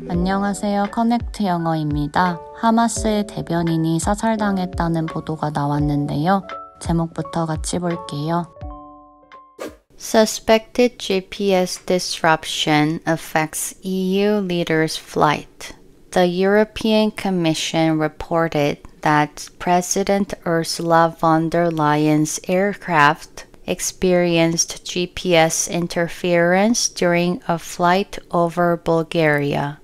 안녕하세요. 커넥트 영어입니다. 하마스의 대변인이 사살당했다는 보도가 나왔는데요. 제목부터 같이 볼게요. Suspected GPS disruption affects EU leaders' flight. The European Commission reported that President Ursula von der Leyen's aircraft experienced GPS interference during a flight over Bulgaria.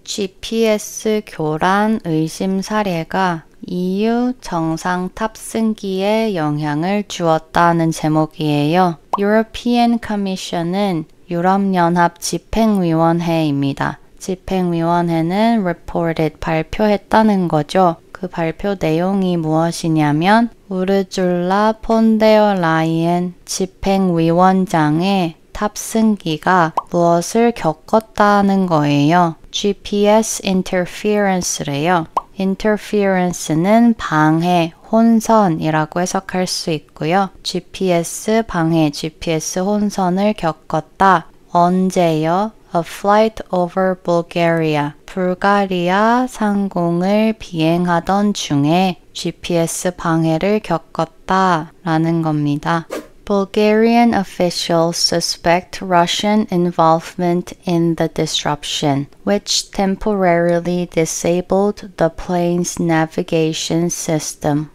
GPS 교란 의심 사례가 EU 정상 탑승기에 영향을 주었다는 제목이에요. European Commission은 유럽연합 집행위원회입니다. 집행위원회는 reported 발표했다는 거죠. 그 발표 내용이 무엇이냐면 우르줄라 폰데어 라이엔 집행위원장의 탑승기가 무엇을 겪었다는 거예요. GPS interference래요. interference는 방해, 혼선이라고 해석할 수 있고요. GPS 방해, GPS 혼선을 겪었다. 언제요? A flight over Bulgaria. 불가리아 상공을 비행하던 중에 GPS 방해를 겪었다 라는 겁니다. Bulgarian officials suspect Russian involvement in the disruption, which temporarily disabled the plane's navigation system.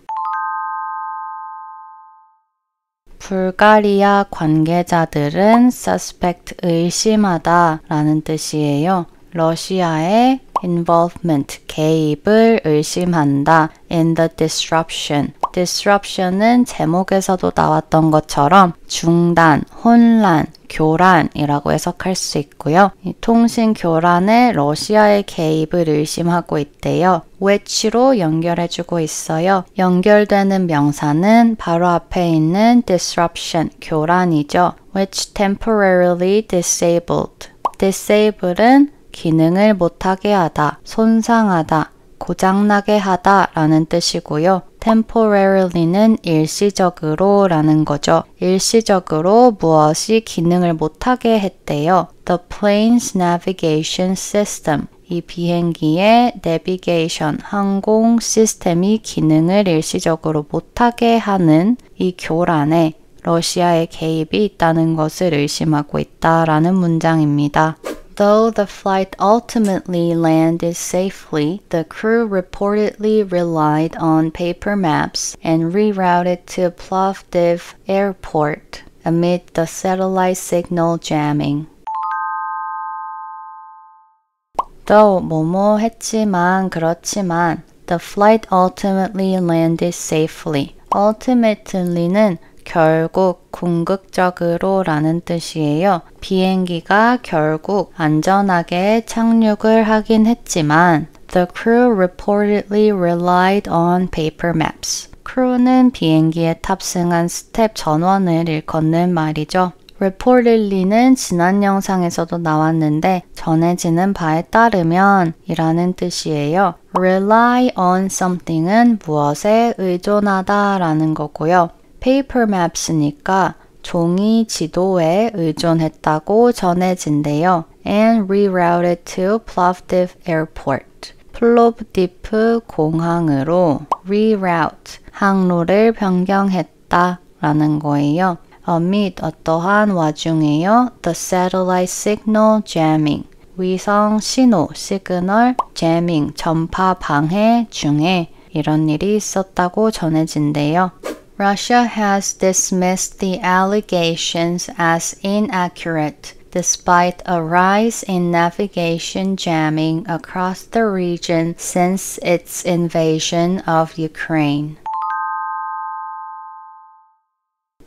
불가리아 관계자들은 suspect 의심하다 라는 뜻이에요. 러시아의 involvement, 개입을 의심한다. in the disruption. disruption은 제목에서도 나왔던 것처럼 중단, 혼란, 교란이라고 해석할 수 있고요. 이 통신 교란에 러시아의 개입을 의심하고 있대요. which로 연결해주고 있어요. 연결되는 명사는 바로 앞에 있는 disruption, 교란이죠. which temporarily disabled. disable은 기능을 못하게 하다, 손상하다, 고장나게 하다 라는 뜻이고요. temporarily는 일시적으로 라는 거죠. 일시적으로 무엇이 기능을 못하게 했대요. The plane's navigation system. 이 비행기의 navigation, 항공 시스템이 기능을 일시적으로 못하게 하는 이 교란에 러시아의 개입이 있다는 것을 의심하고 있다라는 문장입니다. Though the flight ultimately landed safely, the crew reportedly relied on paper maps and rerouted to Plovdiv Airport amid the satellite signal jamming. Though 뭐뭐 했지만 그렇지만 the flight ultimately landed safely. ultimately는 결국, 궁극적으로 라는 뜻이에요. 비행기가 결국 안전하게 착륙을 하긴 했지만 The crew reportedly relied on paper maps. crew는 비행기에 탑승한 스텝 전원을 일컫는 말이죠. reportedly는 지난 영상에서도 나왔는데 전해지는 바에 따르면 이라는 뜻이에요. rely on something은 무엇에 의존하다 라는 거고요. paper maps니까 종이 지도에 의존했다고 전해진대요. and rerouted to Plovdiv Airport. 플로브디프 공항으로 reroute, 항로를 변경했다 라는 거예요. amid 어떠한 와중에요. The satellite signal jamming. 위성 신호, 시그널, jamming, 전파 방해 중에 이런 일이 있었다고 전해진대요. Russia has dismissed the allegations as inaccurate, despite a rise in navigation jamming across the region since its invasion of Ukraine.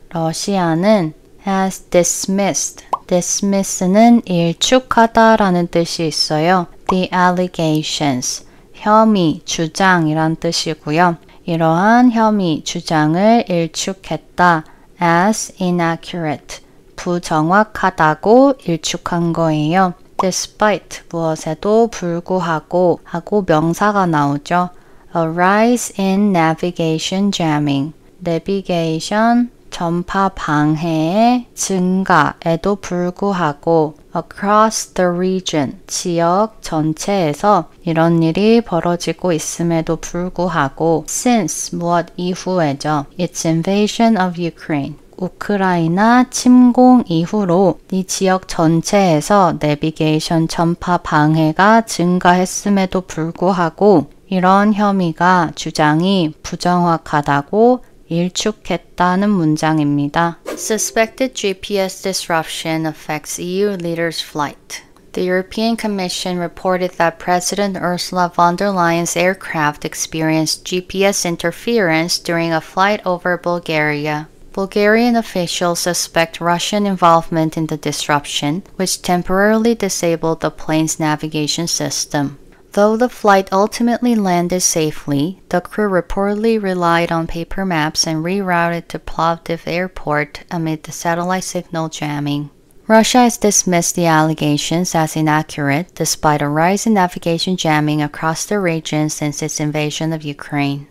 러시아는 has dismissed. dismiss는 일축하다라는 뜻이 있어요. The allegations. 혐의, 주장이란 뜻이고요. 이러한 혐의, 주장을 일축했다. as inaccurate. 부정확하다고 일축한 거예요. despite 무엇에도 불구하고 하고 명사가 나오죠. A rise in navigation jamming. navigation 전파 방해의 증가에도 불구하고 across the region, 지역 전체에서 이런 일이 벌어지고 있음에도 불구하고 since 무엇 이후에죠. Its invasion of Ukraine. 우크라이나 침공 이후로 이 지역 전체에서 내비게이션 전파 방해가 증가했음에도 불구하고 이런 혐의가 주장이 부정확하다고 일축했다는 문장입니다. Suspected GPS disruption affects EU leaders' flight. The European Commission reported that President Ursula von der Leyen's aircraft experienced GPS interference during a flight over Bulgaria. Bulgarian officials suspect Russian involvement in the disruption, which temporarily disabled the plane's navigation system. Though the flight ultimately landed safely, the crew reportedly relied on paper maps and rerouted to Plovdiv Airport amid the satellite signal jamming. Russia has dismissed the allegations as inaccurate, despite a rise in navigation jamming across the region since its invasion of Ukraine.